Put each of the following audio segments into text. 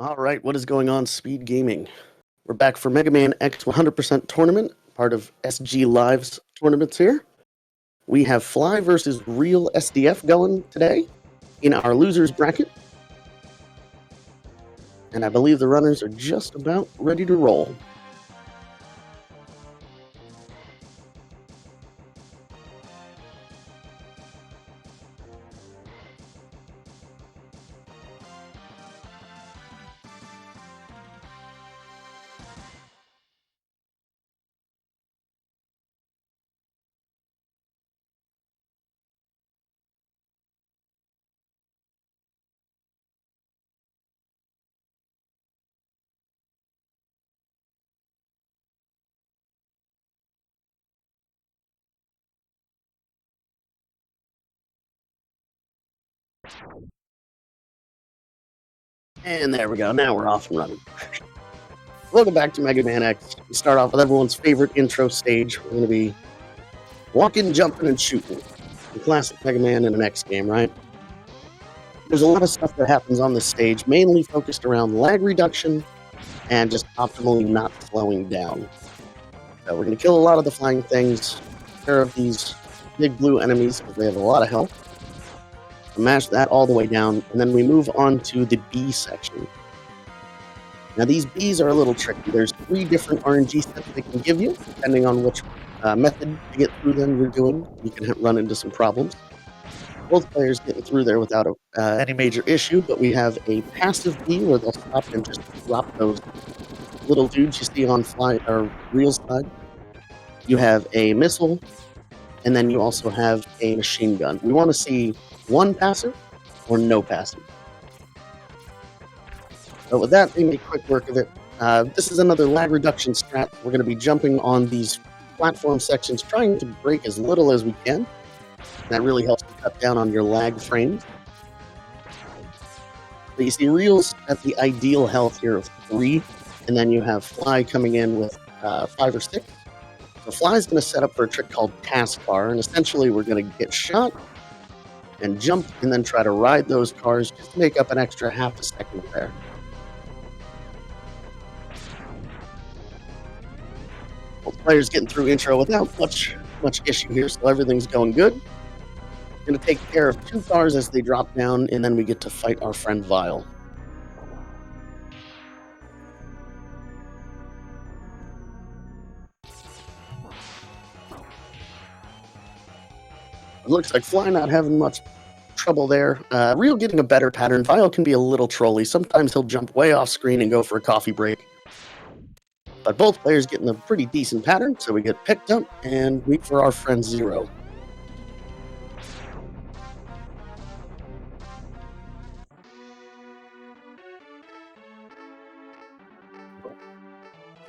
All right, what is going on, Speed Gaming? We're back for Mega Man X 100% tournament, part of SGLIVE's tournaments here. We have Fly versus RealSdf going today in our losers bracket. And I believe the runners are just about ready to roll. And there we go. Now we're off and running. Welcome back to Mega Man X. We start off with everyone's favorite intro stage. We're going to be walking, jumping, and shooting. The classic Mega Man in an X game, right? There's a lot of stuff that happens on this stage, mainly focused around lag reduction and just optimally not slowing down. So we're going to kill a lot of the flying things, take care of these big blue enemies because they have a lot of health. Mash that all the way down, and then we move on to the B section. Now these Bs are a little tricky. There's 3 different RNG sets they can give you, depending on which method to get through them you're doing. You can run into some problems. Both players getting through there without any major issue, but we have a passive B where they'll stop and just drop those little dudes you see on Fly or Real's side. You have a missile, and then you also have a machine gun. We want to see 1 passive or no passive. But with that, they make quick work of it. This is another lag reduction strat. We're going to be jumping on these platform sections, trying to break as little as we can. That really helps to cut down on your lag frames. But you see Real's at the ideal health here of 3, and then you have Fly coming in with 5 or 6. So Fly's going to set up for a trick called taskbar, and essentially we're going to get shot and jump and then try to ride those cars just to make up an extra half a second there. Both players getting through intro without much issue here, so everything's going good. Going to take care of 2 cars as they drop down, and then we get to fight our friend Vile. It looks like Fly not having much trouble there. Real getting a better pattern. Vile can be a little trolly. Sometimes he'll jump way off screen and go for a coffee break. But both players getting a pretty decent pattern, so we get picked up and wait for our friend Zero.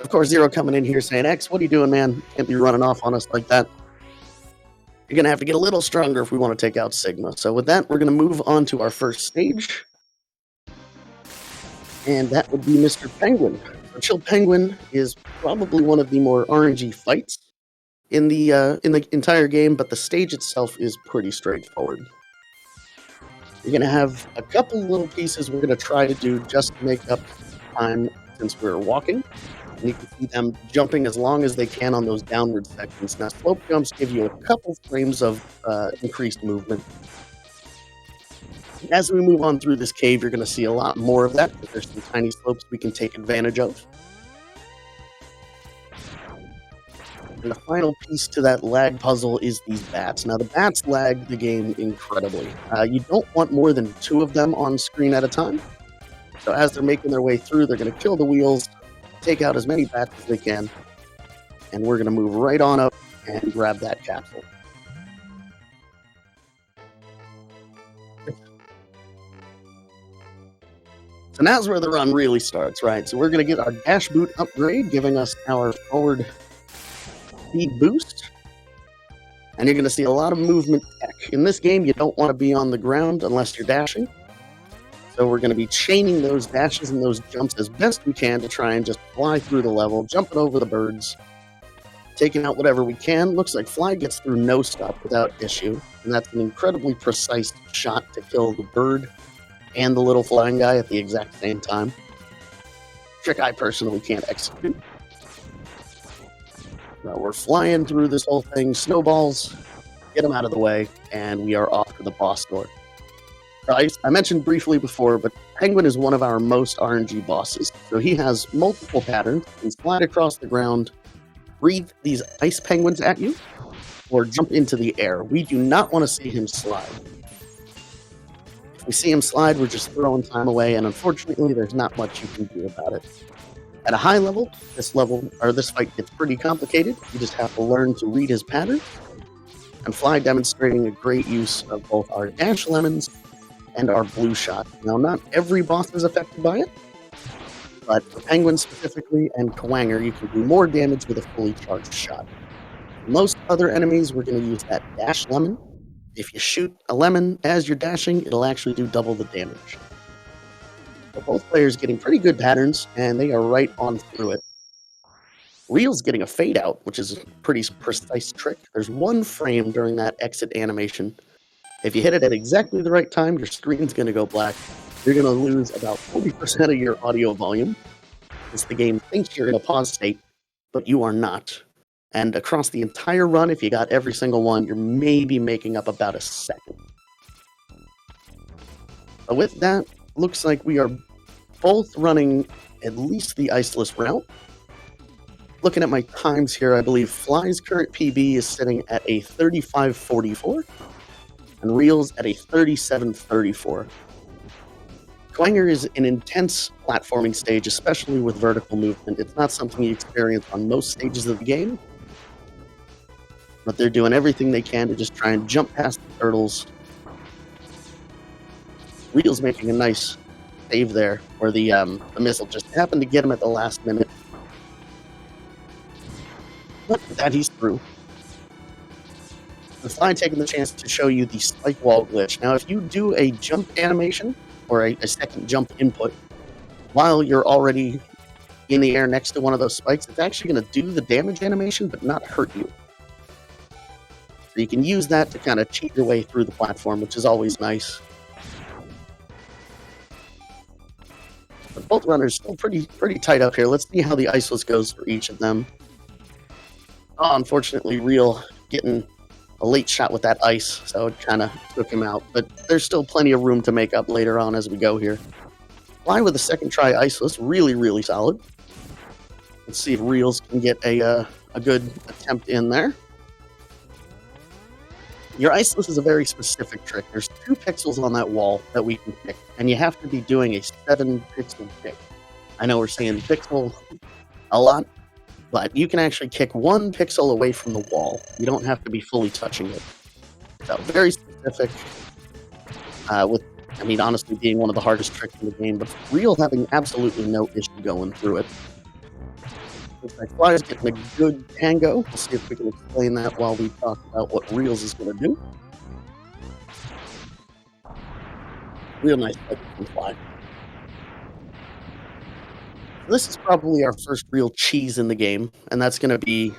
Of course, Zero coming in here saying, X, what are you doing, man? Can't be running off on us like that. You're going to have to get a little stronger if we want to take out Sigma. So with that, we're going to move on to our first stage. And that would be Mr. Penguin. So Chill Penguin is probably one of the more RNG fights in the entire game, but the stage itself is pretty straightforward. You're going to have a couple little pieces we're going to try to do just to make up time since we're walking. And you can see them jumping as long as they can on those downward sections. Now, slope jumps give you a couple frames of increased movement. As we move on through this cave, you're going to see a lot more of that, because there's some tiny slopes we can take advantage of. And the final piece to that lag puzzle is these bats. Now, the bats lag the game incredibly. You don't want more than 2 of them on screen at a time. So as they're making their way through, they're going to kill the wheels, take out as many bats as they can, and we're going to move right on up and grab that capsule. So now's where the run really starts, right? So we're going to get our dash boot upgrade, giving us our forward speed boost. And you're going to see a lot of movement tech. In this game, you don't want to be on the ground unless you're dashing. So we're going to be chaining those dashes and those jumps as best we can to try and just fly through the level, jumping over the birds, taking out whatever we can. Looks like Fly gets through no stop without issue, and that's an incredibly precise shot to kill the bird and the little flying guy at the exact same time. trick I personally can't execute. Now we're flying through this whole thing, snowballs, get them out of the way, and we are off to the boss door. I mentioned briefly before, but Penguin is one of our most RNG bosses. So he has multiple patterns. He can slide across the ground, breathe these ice penguins at you, or jump into the air. We do not want to see him slide. If we see him slide, we're just throwing time away, and unfortunately, there's not much you can do about it. At a high level, this fight gets pretty complicated. You just have to learn to read his pattern. And Fly demonstrating a great use of both our dash lemons and our blue shot. Now, not every boss is affected by it, but for Penguin specifically and Kwanger, you can do more damage with a fully charged shot. Most other enemies, we're going to use that dash lemon. If you shoot a lemon as you're dashing, it'll actually do double the damage. So both players getting pretty good patterns, and they are right on through it. Real's getting a fade out, which is a pretty precise trick. There's one frame during that exit animation. If you hit it at exactly the right time, your screen's going to go black. You're going to lose about 40% of your audio volume, as the game thinks you're in a pause state, but you are not. And across the entire run, if you got every single one, you're maybe making up about a second. But with that, looks like we are both running at least the iceless route. Looking at my times here, I believe Fly's current PB is sitting at a 35:44, and Real's at a 37:34. Kwanger is an intense platforming stage, especially with vertical movement. It's not something you experience on most stages of the game, but they're doing everything they can to just try and jump past the turtles. Real's making a nice save there, where the missile just happened to get him at the last minute. But with that, he's through. The Fly taking the chance to show you the spike wall glitch. Now, if you do a jump animation, or a second jump input, while you're already in the air next to one of those spikes, it's actually going to do the damage animation, but not hurt you. So you can use that to kind of cheat your way through the platform, which is always nice. But both runners still pretty tight up here. Let's see how the iceless goes for each of them. Oh, unfortunately, Real getting a late shot with that ice, so it kind of took him out. But there's still plenty of room to make up later on as we go here. Fly with a second try iceless, really solid. Let's see if Reals can get a good attempt in there. Your iceless is a very specific trick. There's 2 pixels on that wall that we can pick, and you have to be doing a 7-pixel pick. I know we're saying pixel a lot, but you can actually kick 1 pixel away from the wall. You don't have to be fully touching it. So very specific, honestly being one of the hardest tricks in the game, but Real having absolutely no issue going through it. Looks like Fly's getting a good tango. We'll see if we can explain that while we talk about what Reals is going to do. Real nice fight from Fly. This is probably our first real cheese in the game, and that's going to be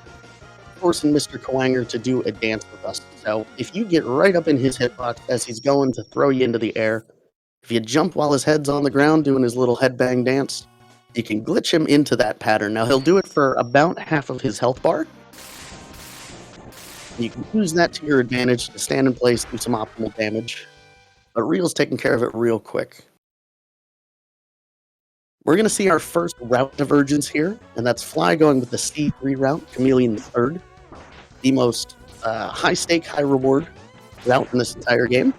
forcing Mr. Kwanger to do a dance with us. So if you get right up in his hitbox as he's going to throw you into the air, if you jump while his head's on the ground doing his little headbang dance, you can glitch him into that pattern. Now, he'll do it for about half of his health bar. You can use that to your advantage to stand in place, do some optimal damage. But Real's taking care of it real quick. We're going to see our first route divergence here, and that's Fly going with the C3 route, Chameleon third, the most high-stake, high-reward route in this entire game.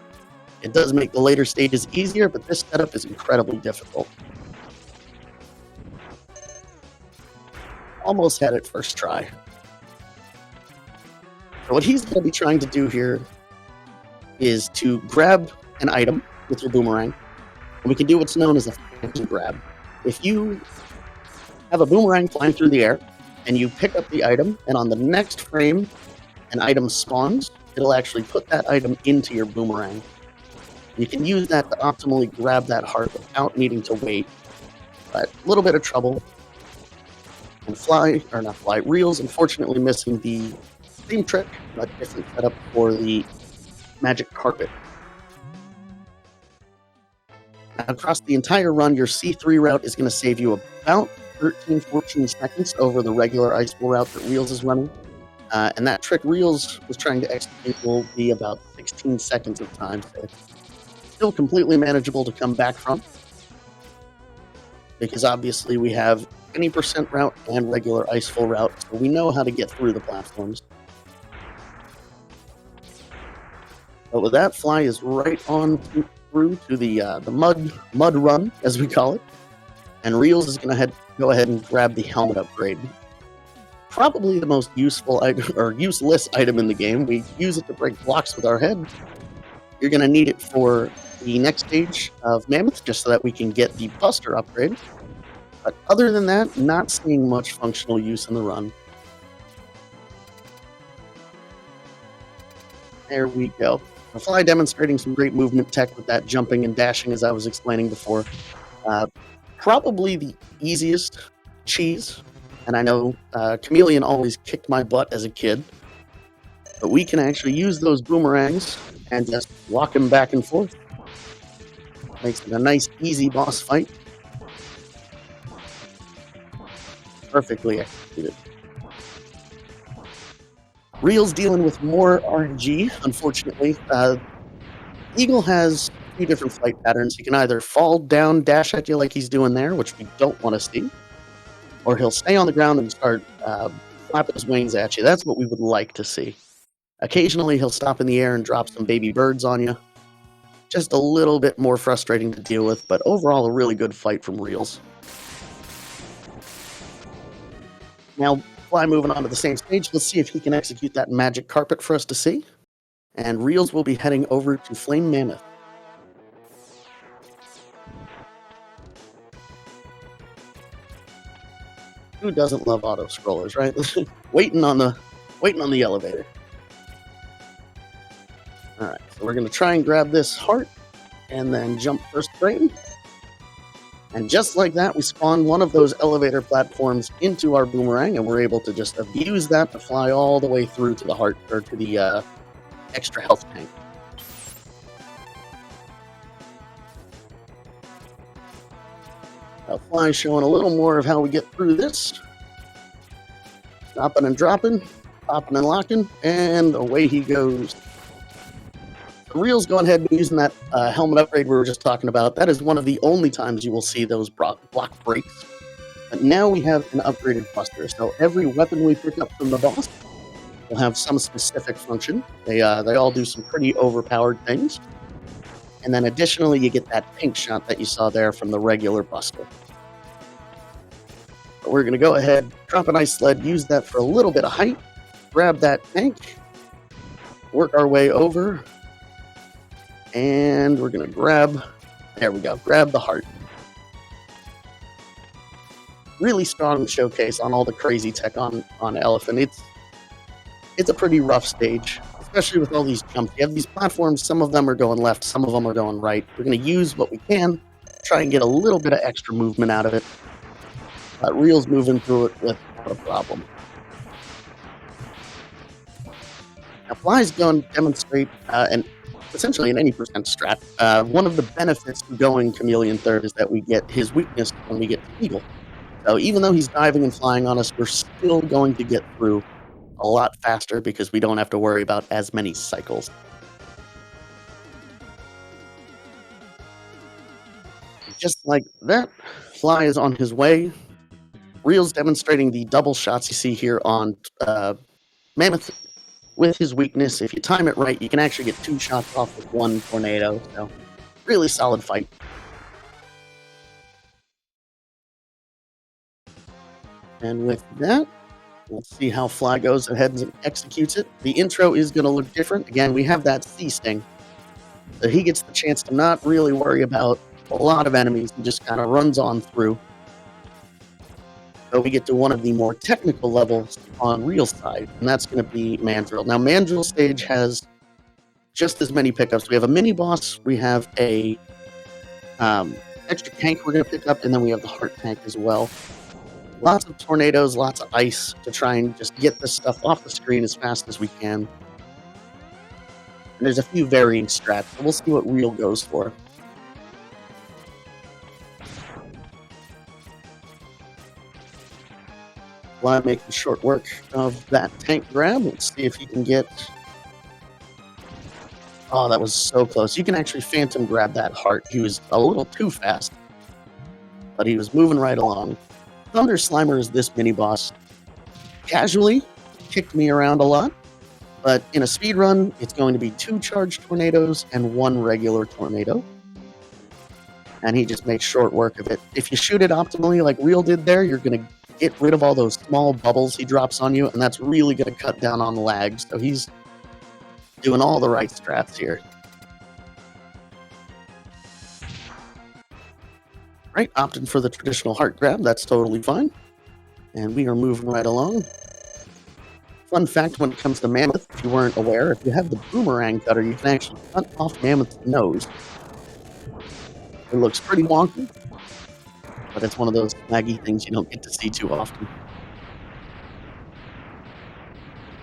It does make the later stages easier, but this setup is incredibly difficult. Almost had it first try. So what he's going to be trying to do here is to grab an item with your boomerang, and we can do what's known as a phantom grab. If you have a boomerang flying through the air, and you pick up the item, and on the next frame, an item spawns, it'll actually put that item into your boomerang. You can use that to optimally grab that heart without needing to wait. But a little bit of trouble. And Reals, unfortunately missing the same trick, but different setup for the magic carpet. Across the entire run, your C3 route is going to save you about 13, 14 seconds over the regular ice ball route that Reels is running. And that trick Reels was trying to execute will be about 16 seconds of time. So it's still completely manageable to come back from, because obviously we have any percent route and regular ice full route, so we know how to get through the platforms. But with that, Fly is right on through to the mud run, as we call it, and Reels is going to go ahead and grab the helmet upgrade. Probably the most useful item, or useless item in the game. We use it to break blocks with our head. You're going to need it for the next stage of Mammoth, just so that we can get the Buster upgrade. But other than that, not seeing much functional use in the run. There we go. The Fly demonstrating some great movement tech with that jumping and dashing, as I was explaining before. Probably the easiest cheese. And I know Chameleon always kicked my butt as a kid. But we can actually use those boomerangs and just walk him back and forth. Makes it a nice, easy boss fight. Perfectly executed. Reel's dealing with more RNG, unfortunately. Eagle has a few different flight patterns. He can either fall down, dash at you like he's doing there, which we don't want to see, or he'll stay on the ground and start flapping his wings at you. That's what we would like to see. Occasionally, he'll stop in the air and drop some baby birds on you. Just a little bit more frustrating to deal with, but overall a really good fight from Reels. Now, Fly moving on to the same stage. Let's see if he can execute that magic carpet for us to see. And Reels will be heading over to Flame Mammoth. Who doesn't love auto scrollers, right? waiting on the elevator. All right, so we're going to try and grab this heart and then jump first frame. And just like that, we spawn one of those elevator platforms into our boomerang, and we're able to just abuse that to fly all the way through to the heart, or to the extra health tank. Now, Fly showing a little more of how we get through this. Stopping and dropping, popping and locking, and away he goes. Reel's going ahead and using that helmet upgrade we were just talking about. That is one of the only times you will see those block breaks. But now we have an upgraded Buster. So every weapon we pick up from the boss will have some specific function. They all do some pretty overpowered things. And then additionally, you get that pink shot that you saw there from the regular Buster. But we're going to go ahead, drop an ice sled, use that for a little bit of height, grab that tank, work our way over, and we're going to grab the heart. Really strong showcase on all the crazy tech on Elephant. It's a pretty rough stage, especially with all these jumps. You have these platforms, some of them are going left, some of them are going right. We're going to use what we can, try and get a little bit of extra movement out of it. Reel's moving through it without a problem. Now, Fly's going to demonstrate, and essentially in any percent strat, one of the benefits of going Chameleon third is that we get his weakness when we get to Eagle. So even though he's diving and flying on us, we're still going to get through a lot faster because we don't have to worry about as many cycles. Just like that, Fly is on his way. Reel's demonstrating the double shots you see here on Mammoth. With his weakness, if you time it right, you can actually get 2 shots off with 1 tornado. So, really solid fight. And with that, let's see how Fly goes ahead and executes it. The intro is going to look different. Again, we have that C sting. So he gets the chance to not really worry about a lot of enemies. He just kind of runs on through. So we get to one of the more technical levels on Reel's side, and that's going to be Mandrill. Now, Mandrill stage has just as many pickups. We have a mini boss, we have a extra tank we're going to pick up, and then we have the heart tank as well. Lots of tornadoes, lots of ice to try and just get this stuff off the screen as fast as we can. And there's a few varying strats, so we'll see what Reel goes for. Fly making short work of that tank grab. Let's see if he can get... Oh, that was so close. You can actually phantom grab that heart. He was a little too fast, but he was moving right along. Thunder Slimer is this mini-boss. Casually kicked me around a lot, but in a speed run, it's going to be 2 charged tornadoes and 1 regular tornado. And he just makes short work of it. If you shoot it optimally like Real did there, you're going to get rid of all those small bubbles he drops on you, and that's really going to cut down on lag. So he's doing all the right strats here. Right, opting for the traditional heart grab. That's totally fine. And we are moving right along. Fun fact when it comes to Mammoth, if you weren't aware, if you have the boomerang cutter, you can actually cut off Mammoth's nose. It looks pretty wonky, but it's one of those laggy things you don't get to see too often.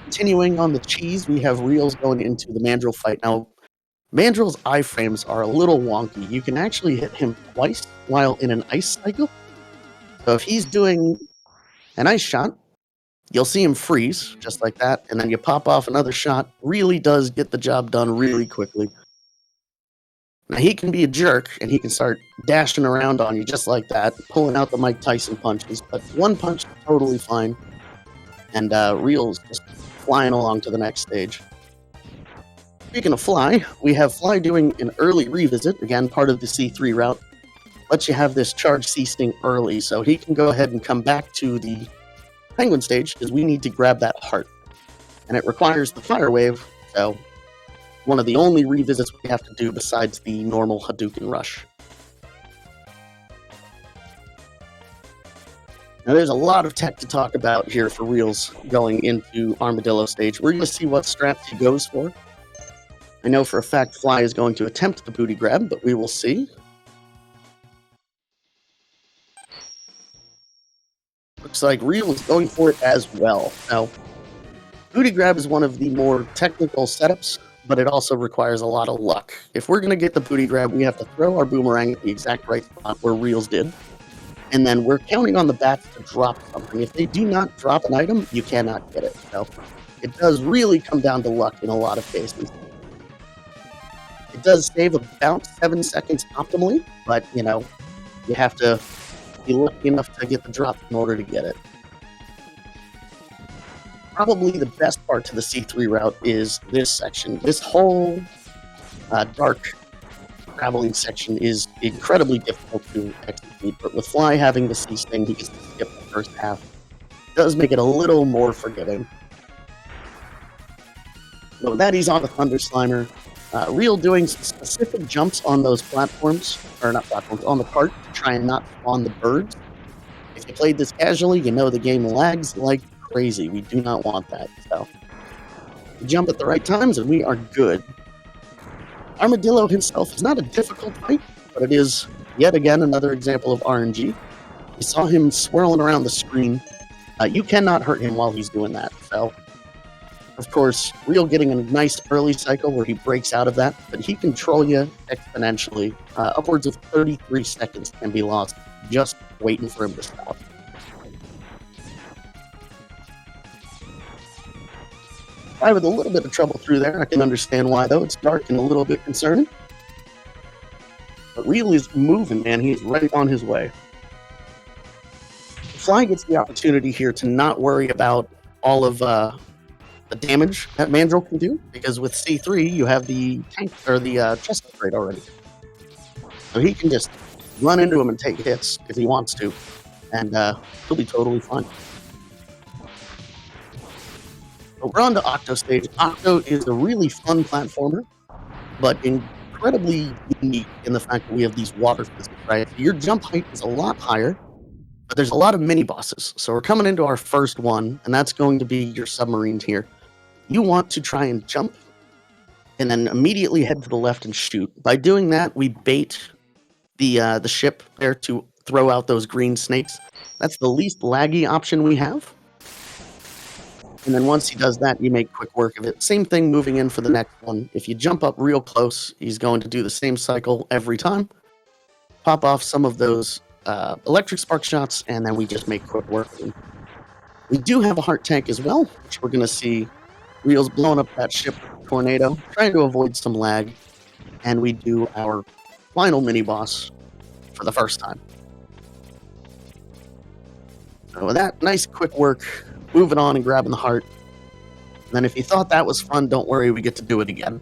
Continuing on the cheese, we have Reals going into the Mandrill fight. Now, Mandrill's iframes are a little wonky. You can actually hit him twice while in an ice cycle. So if he's doing an ice shot, you'll see him freeze, just like that, and then you pop off another shot. Really does get the job done really quickly. Now, he can be a jerk, and he can start dashing around on you just like that, pulling out the Mike Tyson punches, but one punch is totally fine, and Real's just flying along to the next stage. Speaking of Fly, we have Fly doing an early revisit, again, part of the C3 route. Lets you have this charge C-Sting early, so he can go ahead and come back to the Penguin stage, because we need to grab that heart. And it requires the Fire Wave, so one of the only revisits we have to do besides the normal Hadouken Rush. Now there's a lot of tech to talk about here for Reals going into Armadillo stage. We're going to see what strats he goes for. I know for a fact Fly is going to attempt the booty grab, but we will see. Looks like Real is going for it as well. Now, booty grab is one of the more technical setups, but it also requires a lot of luck. If we're going to get the booty grab, we have to throw our boomerang at the exact right spot where Reals did. And then we're counting on the bats to drop something. If they do not drop an item, you cannot get it. So it does really come down to luck in a lot of cases. It does save about 7 seconds optimally, but, you know, you have to be lucky enough to get the drop in order to get it. Probably the best part to the C3 route is this section. This whole dark traveling section is incredibly difficult to execute, but with Fly having the C-Sting, he gets to skip the first half. It does make it a little more forgiving. So that he's on the Thunder Slimer. Real doing specific jumps on those platforms, or not platforms, on the cart to try and not spawn the birds. If you played this casually, you know the game lags like crazy. We do not want that. So we jump at the right times and we are good. Armadillo himself is not a difficult fight, but it is yet again another example of RNG. You saw him swirling around the screen. You cannot hurt him while he's doing that. So, of course, Real getting a nice early cycle where he breaks out of that, but he can troll you exponentially. Upwards of 33 seconds can be lost just waiting for him to stop. I had a little bit of trouble through there. I can understand why, though. It's dark and a little bit concerning. But Real is moving, man. He's right on his way. Fly gets the opportunity here to not worry about all of the damage that Mandrill can do, because with C3, you have the tank or the chest upgrade already. So he can just run into him and take hits if he wants to, and he'll be totally fine. We're on to Octo stage. Octo is a really fun platformer, but incredibly unique in the fact that we have these water physics, right? Your jump height is a lot higher, but there's a lot of mini bosses. So we're coming into our first one, and that's going to be your submarines here. You want to try and jump, and then immediately head to the left and shoot. By doing that, we bait the ship there to throw out those green snakes. That's the least laggy option we have. And then once he does that, you make quick work of it. Same thing moving in for the next one. If you jump up real close, he's going to do the same cycle every time. Pop off some of those electric spark shots, and then we just make quick work of him. We do have a heart tank as well, which we're going to see Reels blowing up that ship with a tornado, trying to avoid some lag. And we do our final mini-boss for the first time. So with that nice quick work, moving on and grabbing the heart. And then if you thought that was fun, don't worry, we get to do it again.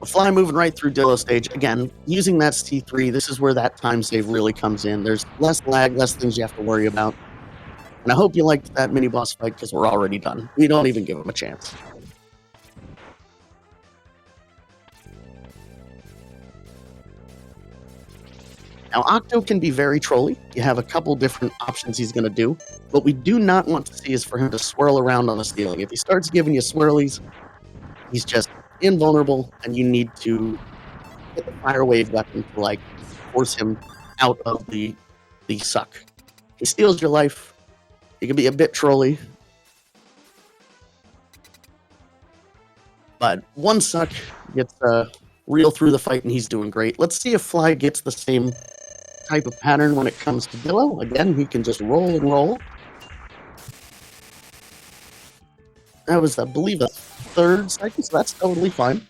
A Fly moving right through Dillo stage. Again, using that C3, this is where that time save really comes in. There's less lag, less things you have to worry about. And I hope you liked that mini-boss fight, because we're already done. We don't even give him a chance. Now, Octo can be very trolly. You have a couple different options he's going to do. What we do not want to see is for him to swirl around on the ceiling. If he starts giving you swirlies, he's just invulnerable, and you need to hit the fire wave weapon to, like, force him out of the suck. He steals your life. He can be a bit trolly. But one suck gets Reel through the fight, and he's doing great. Let's see if Fly gets the same type of pattern when it comes to Dillo. Again, he can just roll and roll. That was, I believe, a third cycle, so that's totally fine.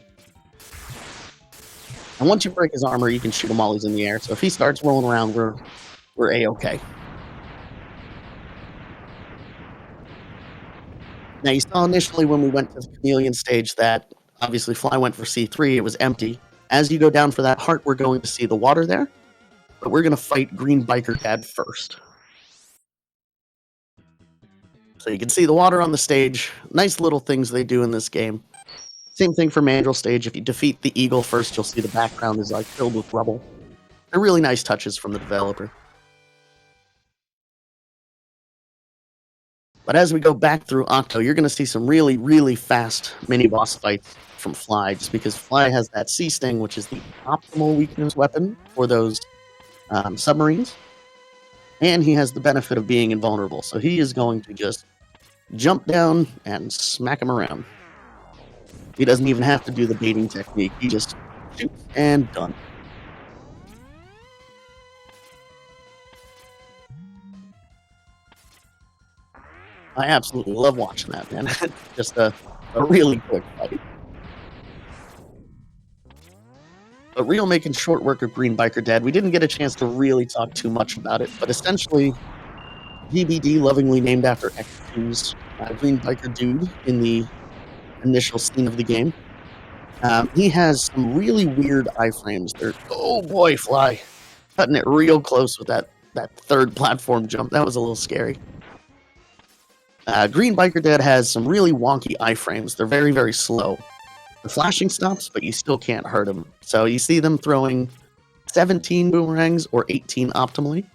And once you break his armor, you can shoot him while he's in the air. So if he starts rolling around, we're A-okay. Now, you saw initially when we went to the chameleon stage that obviously Fly went for C3. It was empty. As you go down for that heart, we're going to see the water there. But we're going to fight Green Biker Dad first. So you can see the water on the stage. Nice little things they do in this game. Same thing for Mandrill stage. If you defeat the eagle first, you'll see the background is like filled with rubble. They're really nice touches from the developer. But as we go back through Octo, you're going to see some really, really fast mini-boss fights from Fly, just because Fly has that Sea Sting, which is the optimal weakness weapon for those submarines. And he has the benefit of being invulnerable, so he is going to just jump down and smack him around. He doesn't even have to do the baiting technique. He just shoots and done. I absolutely love watching that, man. Just a really quick fight. But Reel making short work of Green Biker Dad. We didn't get a chance to really talk too much about it, but essentially, GBD, lovingly named after X2's Green Biker Dude in the initial scene of the game. He has some really weird iframes. They're, oh boy, Fly. Cutting it real close with that third platform jump. That was a little scary. Green Biker Dad has some really wonky iframes. They're very, very slow. The flashing stops, but you still can't hurt him. So you see them throwing 17 boomerangs or 18 optimally.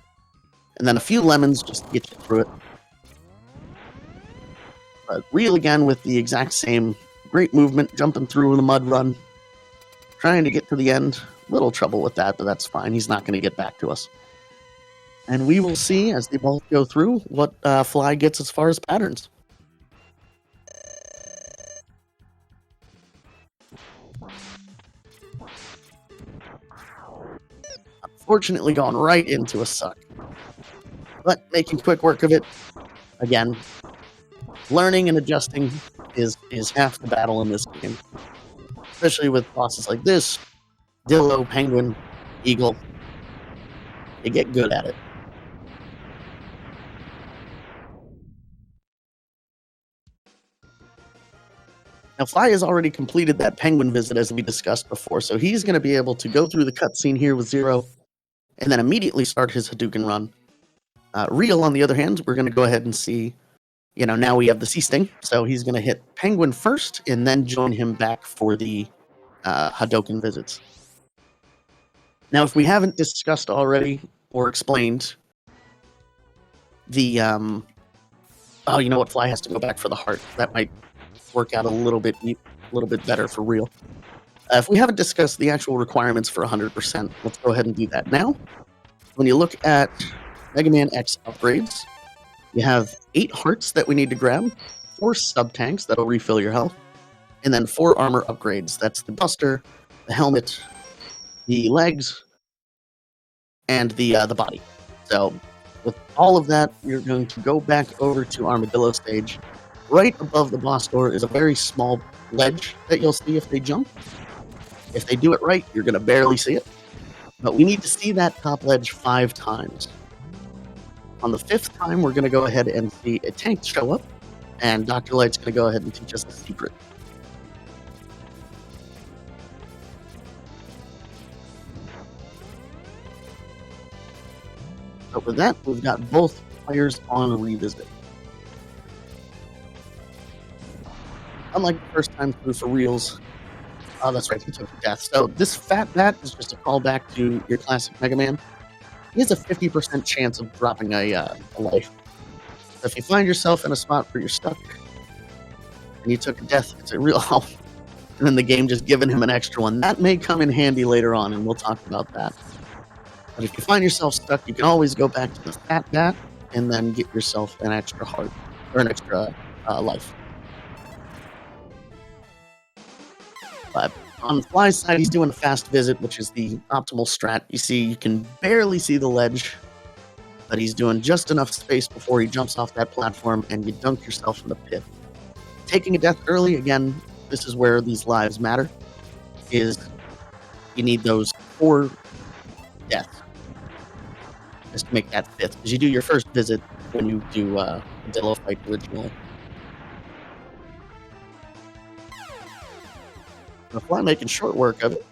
And then a few lemons just to get you through it. But Reel again with the exact same great movement, jumping through the mud run. Trying to get to the end. Little trouble with that, but that's fine. He's not going to get back to us. And we will see, as they both go through, what Fly gets as far as patterns. Unfortunately, gone right into a suck. But making quick work of it. Again, learning and adjusting is half the battle in this game. Especially with bosses like this. Dillo, Penguin, Eagle. You get good at it. Now, Fly has already completed that Penguin visit, as we discussed before, so he's going to be able to go through the cutscene here with Zero, and then immediately start his Hadouken run. Reel, on the other hand, we're going to go ahead and see, now we have the Sea Sting, so he's going to hit Penguin first, and then join him back for the Hadouken visits. Now, if we haven't discussed already, or explained, the, oh, you know what, Fly has to go back for the heart. That might work out a little bit better for Reel. If we haven't discussed the actual requirements for 100%, let's go ahead and do that now. When you look at Mega Man X upgrades, you have 8 hearts that we need to grab, 4 sub-tanks that'll refill your health, and then 4 armor upgrades. That's the Buster, the helmet, the legs, and the body. So With all of that, you're going to go back over to Armadillo stage. Right above the boss door is a very small ledge that you'll see if they jump. If they do it right, you're going to barely see it. But we need to see that top ledge 5 times. On the 5th time, we're going to go ahead and see a tank show up, and Dr. Light's going to go ahead and teach us a secret. So with that, we've got both players on revisit. Unlike the first time through for Reals, oh, that's right, he took a death. So this fat bat is just a callback to your classic Mega Man. He has a 50% chance of dropping a life. So if you find yourself in a spot where you're stuck and you took a death, it's a real help. And then the game just giving him an extra one. That may come in handy later on, and we'll talk about that. But if you find yourself stuck, you can always go back to the fat bat and then get yourself an extra heart or an extra life. But on Fly's side, he's doing a fast visit, which is the optimal strat. You see, you can barely see the ledge, but he's doing just enough space before he jumps off that platform and you dunk yourself in the pit. Taking a death early, again, this is where these lives matter, is you need those 4 deaths just to make that 5th, because you do your first visit when you do a Dillo fight originally. The Fly making short work of it.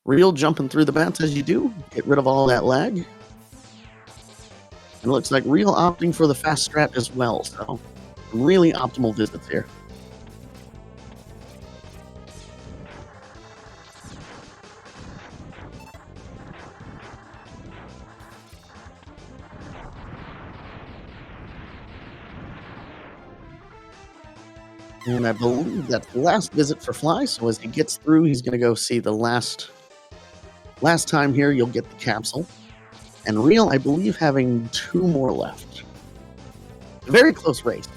Real jumping through the bats as you do. Get rid of all that lag. And it looks like Real opting for the fast strat as well, so really optimal visits here. And I believe that's the last visit for Fly, so as he gets through, he's going to go see the last time here, you'll get the capsule. And Real, I believe, having 2 more left. A very close race.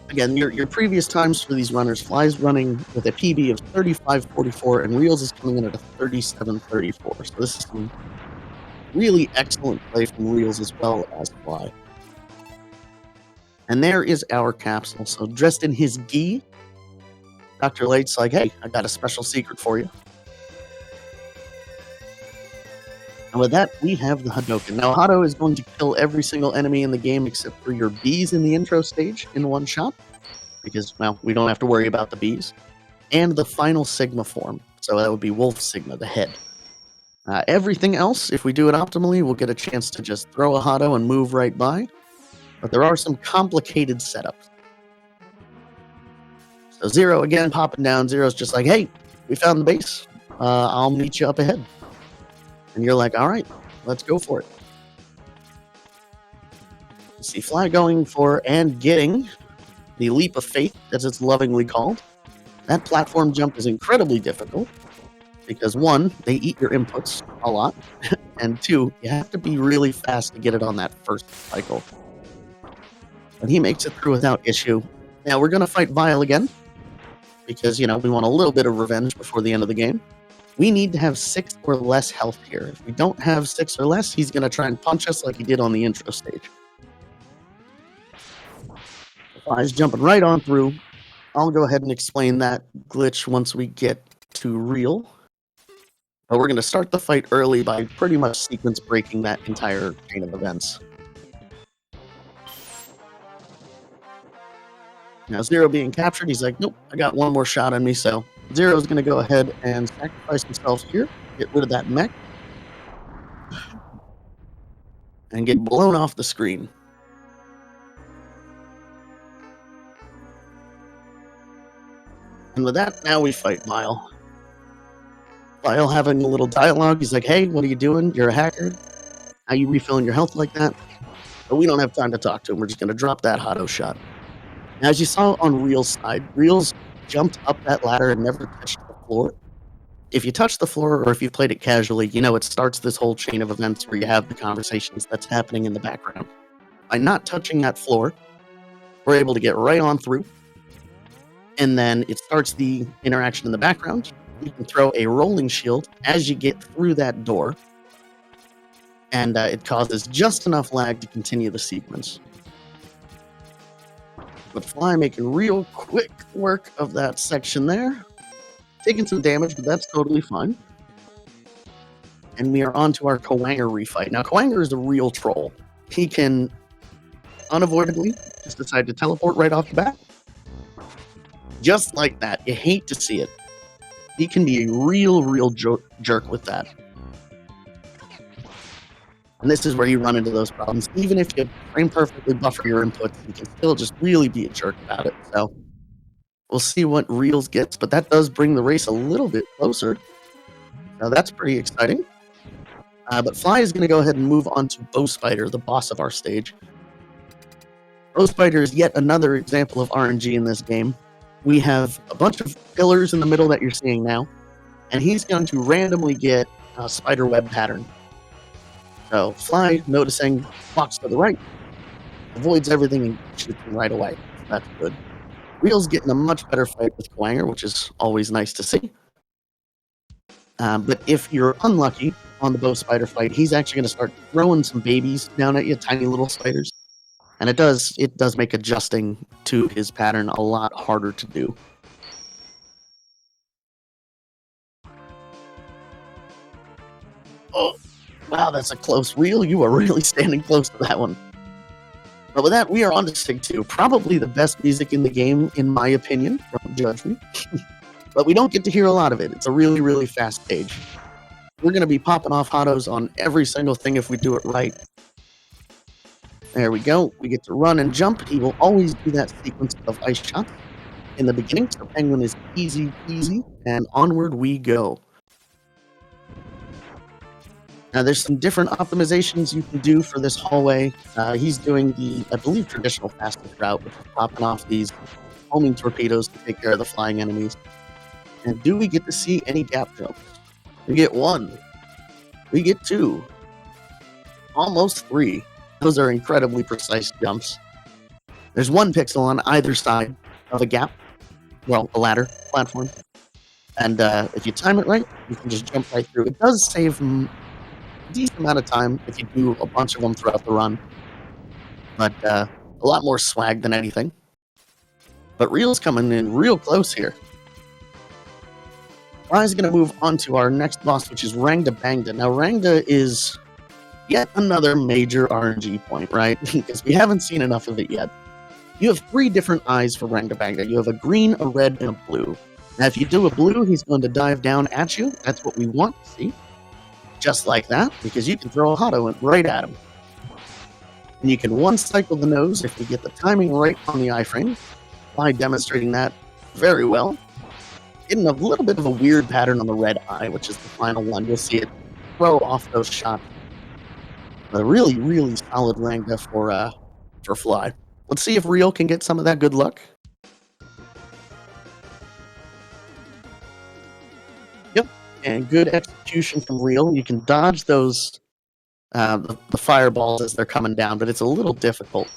Again, your previous times for these runners, Fly's running with a PB of 35.44, and Reals is coming in at a 37.34. So this is some really excellent play from Reals as well as Fly. And there is our capsule. So dressed in his gi, Dr. Light's like, hey, I got a special secret for you. And with that, we have the Hadoken. Now, Hado is going to kill every single enemy in the game except for your bees in the intro stage in one shot. Because, well, we don't have to worry about the bees. And the final Sigma form. So that would be Wolf Sigma, the head. Everything else, if we do it optimally, we'll get a chance to just throw a Hado and move right by. But there are some complicated setups. So Zero, again, popping down. Zero's just like, hey, we found the base. I'll meet you up ahead. And you're like, all right, let's go for it. You see Fly going for and getting the Leap of Faith, as it's lovingly called. That platform jump is incredibly difficult. Because 1, they eat your inputs a lot. And 2, you have to be really fast to get it on that first cycle. But he makes it through without issue. Now, we're going to fight Vile again. Because, we want a little bit of revenge before the end of the game. We need to have 6 or less health here. If we don't have 6 or less, he's going to try and punch us like he did on the intro stage. Fly's jumping right on through. I'll go ahead and explain that glitch once we get to Real. But we're going to start the fight early by pretty much sequence breaking that entire chain of events. Now, Zero being captured, he's like, nope, I got one more shot on me, so Zero's going to go ahead and sacrifice himself here, get rid of that mech, and get blown off the screen. And with that, now we fight Vile. Vile having a little dialogue, he's like, hey, what are you doing? You're a hacker? How are you refilling your health like that? But we don't have time to talk to him, we're just going to drop that Hado shot. Now, as you saw on Real's side, Real's jumped up that ladder and never touched the floor. If you touch the floor, or if you played it casually, it starts this whole chain of events where you have the conversations that's happening in the background. By not touching that floor, we're able to get right on through. And then it starts the interaction in the background. You can throw a rolling shield as you get through that door. and it causes just enough lag to continue the sequence. But Fly making real quick work of that section there. Taking some damage, but that's totally fine. And we are on to our Kowanger refight. Now, Kowanger is a real troll. He can unavoidably just decide to teleport right off the bat. Just like that. You hate to see it. He can be a real jerk with that. And this is where you run into those problems. Even if you frame perfectly buffer your inputs, you can still just really be a jerk about it. So we'll see what Reals gets, but that does bring the race a little bit closer. Now that's pretty exciting. But Fly is going to go ahead and move on to Bow Spider, the boss of our stage. Bow Spider is yet another example of RNG in this game. We have a bunch of pillars in the middle that you're seeing now, and he's going to randomly get a spider web pattern. So Fly, noticing, walks to the right, avoids everything and shoots him right away. That's good. Reel's getting a much better fight with Kowanger, which is always nice to see. But if you're unlucky on the Bow Spider fight, he's actually going to start throwing some babies down at you, tiny little spiders. And it does make adjusting to his pattern a lot harder to do. Oh, wow, that's a close Reel. You are really standing close to that one. But with that, we are on to Sig 2. Probably the best music in the game, in my opinion. Don't judge me. But we don't get to hear a lot of it. It's a really fast stage. We're going to be popping off autos on every single thing if we do it right. There we go. We get to run and jump. He will always do that sequence of ice shots in the beginning. So Penguin is easy peasy, and onward we go. Now there's some different optimizations you can do for this hallway. He's doing the, I believe, traditional fastest route, which is popping off these homing torpedoes to take care of the flying enemies. And do we get to see any gap jumps? We get 1. We get 2. Almost 3. Those are incredibly precise jumps. There's 1 pixel on either side of a gap. Well, a ladder platform. And if you time it right, you can just jump right through. It does save a decent amount of time if you do a bunch of them throughout the run. But a lot more swag than anything. But Reel's coming in real close here. Fly's going to move on to our next boss, which is Rangda Bangda. Now, Rangda is yet another major RNG point, right? Because we haven't seen enough of it yet. You have 3 different eyes for Rangda Bangda. You have a green, a red, and a blue. Now, if you do a blue, he's going to dive down at you. That's what we want to see. Just like that, because you can throw a auto right at him. And you can one-cycle the nose if we get the timing right on the iframe. Fly demonstrating that very well. Getting a little bit of a weird pattern on the red eye, which is the final one. You'll see it throw off those shots. But a really solid Rangda for Fly. Let's see if Reel can get some of that good luck. Yep, and good execution from Reel. You can dodge those the fireballs as they're coming down, but it's a little difficult.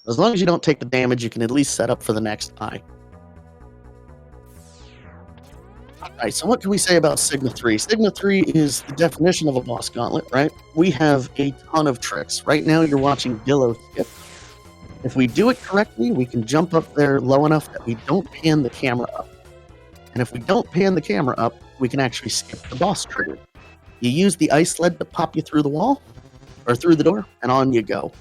As long as you don't take the damage, you can at least set up for the next eye. Alright, so what can we say about Sigma 3? Sigma 3 is the definition of a boss gauntlet, right? We have a ton of tricks. Right now you're watching Dillo skip. If we do it correctly, we can jump up there low enough that we don't pan the camera up. And if we don't pan the camera up, we can actually skip the boss trigger. You use the ice sled to pop you through the wall, or through the door, and on you go.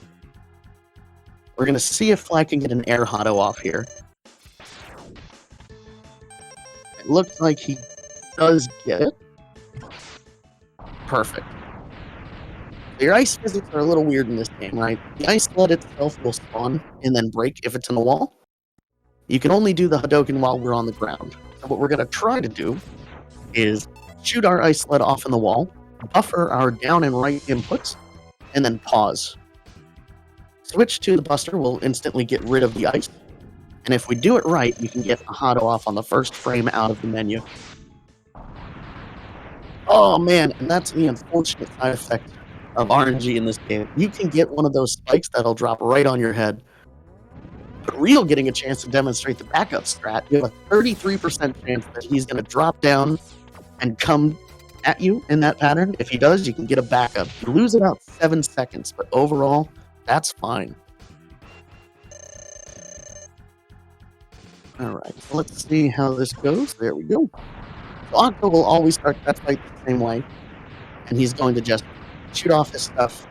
We're going to see if Fly can get an air auto off here. It looks like he does get it. Perfect. Your ice physics are a little weird in this game, right? The ice sled itself will spawn and then break if it's in a wall. You can only do the Hadouken while we're on the ground. So what we're going to try to do is shoot our ice sled off in the wall, buffer our down and right inputs, and then pause. Switch to the Buster will instantly get rid of the ice. And if we do it right, we can get a Hado off on the first frame out of the menu. Oh man, and that's the unfortunate side effect of RNG in this game. You can get one of those spikes that'll drop right on your head. But Reel getting a chance to demonstrate the backup strat, you have a 33% chance that he's going to drop down and come at you in that pattern. If he does, you can get a backup. You lose about 7 seconds, but overall, that's fine. All right, so let's see how this goes. There we go. So Octo will always start that fight the same way, and he's going to just shoot off his stuff,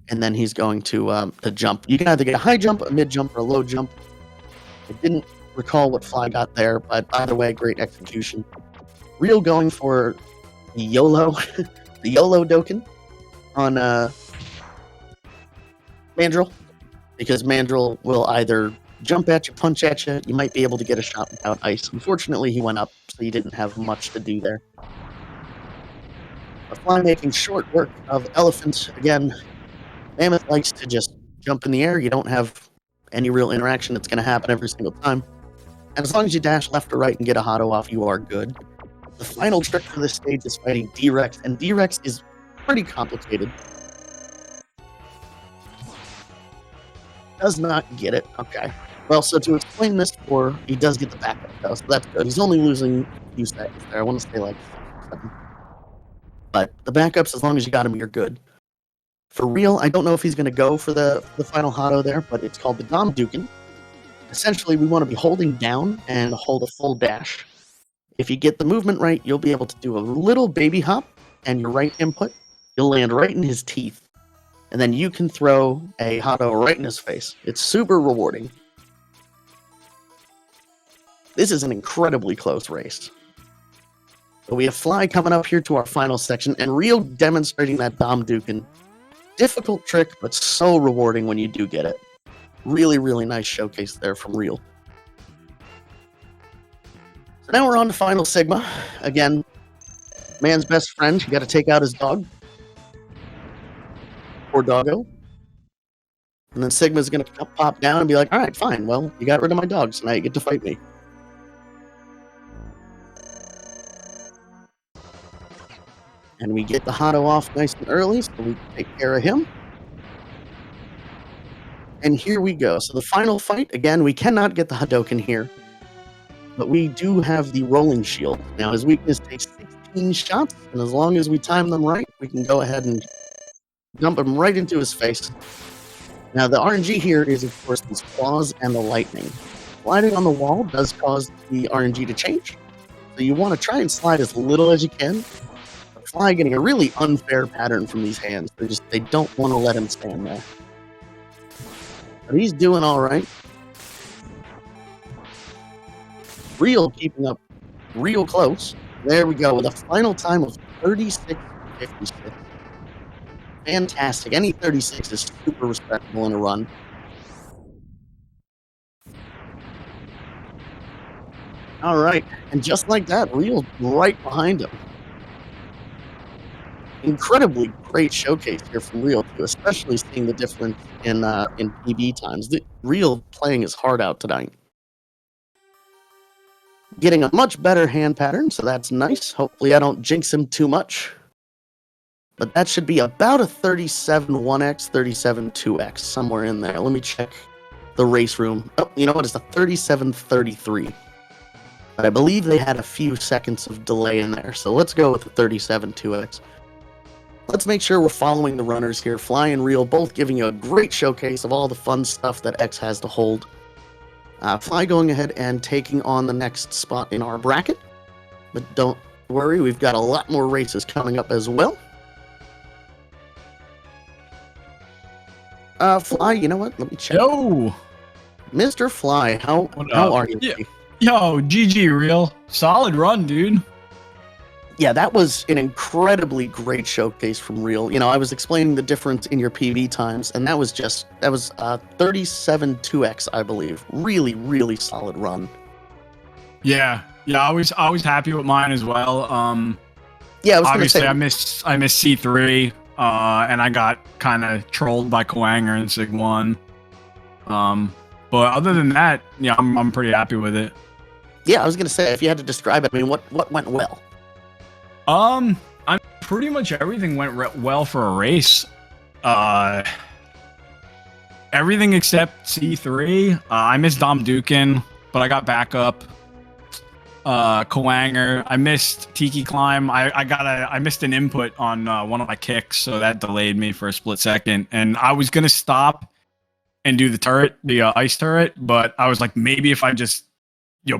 and then he's going to jump. You can either get a high jump, a mid jump, or a low jump. I didn't recall what Fly got there, but either way, great execution. Real going for the YOLO, the YOLO Dokkan on Mandrill, because Mandrill will either jump at you, punch at you. You might be able to get a shot without ice. Unfortunately, he went up, so you didn't have much to do there. But Fly making short work of Elephant. Again, Mammoth likes to just jump in the air. You don't have any real interaction that's going to happen every single time. And as long as you dash left or right and get a Hotto off, you are good. The final trick for this stage is fighting D-Rex, and D-Rex is pretty complicated. Does not get it. Okay. Well, so to explain this for, he does get the backup, though, so that's good. He's only losing a few seconds there. I want to say like 7. But the backups, as long as you got him, you're good. For Real, I don't know if he's going to go for the final Hotto there, but it's called the Dom Dukin. Essentially, we want to be holding down and hold a full dash. If you get the movement right, you'll be able to do a little baby hop, and your right input, you'll land right in his teeth. And then you can throw a Hotto right in his face. It's super rewarding. This is an incredibly close race. So we have Fly coming up here to our final section, and Real demonstrating that Dom Dukin. Difficult trick, but so rewarding when you do get it. Really, really nice showcase there from Real. So now we're on to Final Sigma. Again, man's best friend. You got to take out his dog. Poor doggo. And then Sigma's going to pop down and be like, all right, fine. Well, you got rid of my dog, so now you get to fight me. And we get the Hotto off nice and early, so we take care of him. And here we go. So the final fight, again, we cannot get the Hadoken here. But we do have the Rolling Shield. Now, his weakness takes 16 shots, and as long as we time them right, we can go ahead and dump him right into his face. Now, the RNG here is, of course, these claws and the lightning. Sliding on the wall does cause the RNG to change. So you want to try and slide as little as you can. But Fly getting a really unfair pattern from these hands. They don't want to let him stand there. But he's doing all right. Real keeping up real close. There we go with a final time of 36.56. Fantastic. Any 36 is super respectable in a run. All right. And just like that, Real's right behind him. Incredibly great showcase here from Real, too, especially seeing the difference in PB times. The Real playing his heart out tonight. Getting a much better hand pattern, so that's nice. Hopefully I don't jinx him too much. But that should be about a 37 1x, 37 2x, somewhere in there. Let me check the race room. Oh, you know what? It's a 37 33. But I believe they had a few seconds of delay in there, so let's go with the 37 2x. Let's make sure we're following the runners here. Fly and Real both giving you a great showcase of all the fun stuff that X has to hold. Fly going ahead and taking on the next spot in our bracket. But don't worry, we've got a lot more races coming up as well. Fly, you know what? Let me check. Yo! Mr. Fly, how are you? Yeah. Yo, GG, Real. Solid run, dude. Yeah, that was an incredibly great showcase from Real. You know, I was explaining the difference in your PB times, and that was 37 2x, I believe. Really, really solid run. Yeah, I was happy with mine as well. Yeah, I was obviously I missed C3, and I got kind of trolled by Kwanger in Sig 1. But other than that, yeah, I'm pretty happy with it. Yeah, I was gonna say, if you had to describe it, I mean, what went well? I'm pretty much everything went well for a race. Everything except C3. I missed Dom Dukin, but I got backup. Coanger. I missed Tiki Climb. I missed an input on one of my kicks, so that delayed me for a split second. And I was gonna stop and do the turret, the ice turret, but I was like, maybe if I just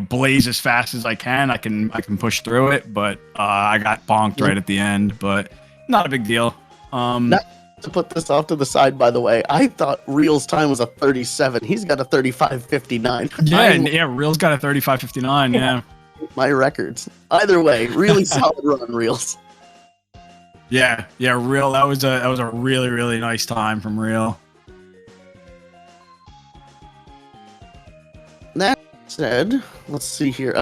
blaze as fast as I can push through it. But I got bonked right at the end, but not a big deal. Not to put this off to the side, by the way, I thought Real's time was a 37. He's got a 35:59. Yeah, Real's got a 35:59. Yeah. My records. Either way, really solid run, Reals. Yeah, Real. That was a really, really nice time from Real. That said, let's see here.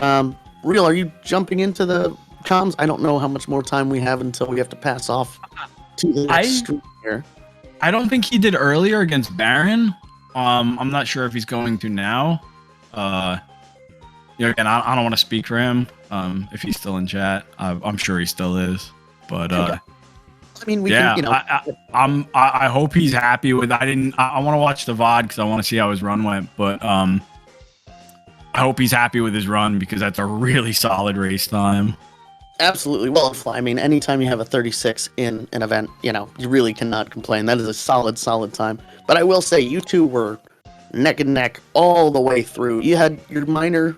Real, are you jumping into the comms? I don't know how much more time we have until we have to pass off to the next stream here. I don't think he did earlier against Baron. I'm not sure if he's going to now. Again, I don't want to speak for him. If he's still in chat, I'm sure he still is. But I mean, we yeah, can, I hope he's happy with. I want to watch the VOD because I want to see how his run went. But I hope he's happy with his run because that's a really solid race time. Absolutely. Well, I mean, anytime you have a 36 in an event, you really cannot complain. That is a solid time. But I will say, you two were neck and neck all the way through. You had your minor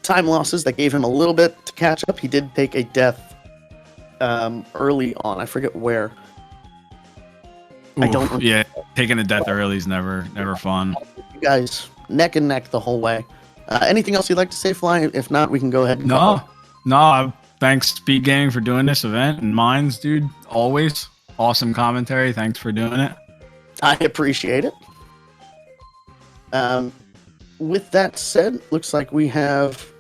time losses that gave him a little bit to catch up. He did take a death early on. I forget where. I don't remember. Yeah, taking a death early is never fun. You guys, neck and neck the whole way. Anything else you'd like to say, Fly? If not, we can go ahead and No. Thanks, SpeedGaming, for doing this event. And Mines, dude, always awesome commentary. Thanks for doing it. I appreciate it. With that said, looks like we have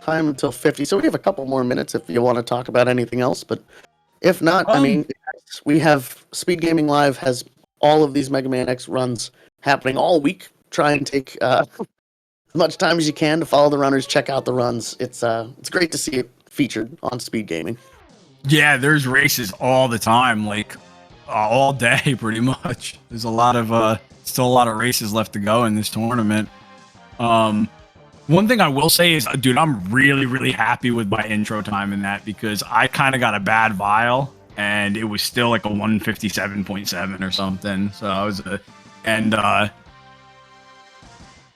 time until 50. So we have a couple more minutes if you want to talk about anything else. But if not, I mean, we have SpeedGaming Live has all of these Mega Man X runs happening all week. Try and take as much time as you can to follow the runners, check out the runs. It's great to see it featured on SpeedGaming. Yeah, there's races all the time, like all day pretty much. There's still a lot of races left to go in this tournament. One thing I will say is, dude, I'm really, really happy with my intro time in that because I kind of got a bad vial and it was still like a 157.7 or something. So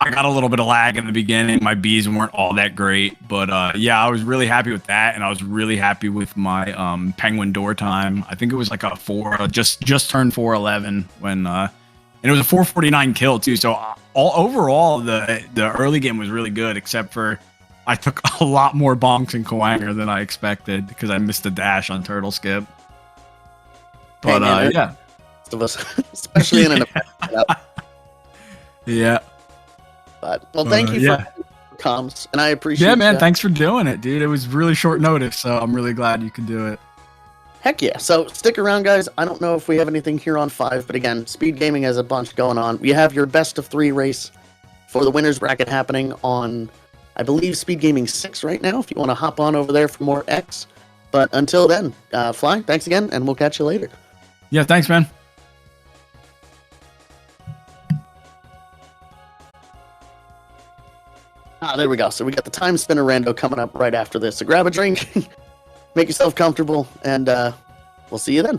I got a little bit of lag in the beginning. My bees weren't all that great, but yeah, I was really happy with that, and I was really happy with my penguin door time. I think it was like a just turned 4:11 when, and it was a 4:49 kill too. So overall, the early game was really good, except for I took a lot more bonks in Coanger than I expected because I missed the dash on Turtle Skip. But yeah, most of us, especially in an event. Yeah. But thank you for comms, and I appreciate. Yeah, man, thanks for doing it, dude. It was really short notice, so I'm really glad you could do it. Heck yeah! So stick around, guys. I don't know if we have anything here on 5, but again, SpeedGaming has a bunch going on. We have your best of 3 race for the winners bracket happening on, I believe, SpeedGaming 6 right now. If you want to hop on over there for more X, but until then, Fly, thanks again, and we'll catch you later. Yeah, thanks, man. There we go. So we got the time spinner rando coming up right after this. So grab a drink, make yourself comfortable, and we'll see you then.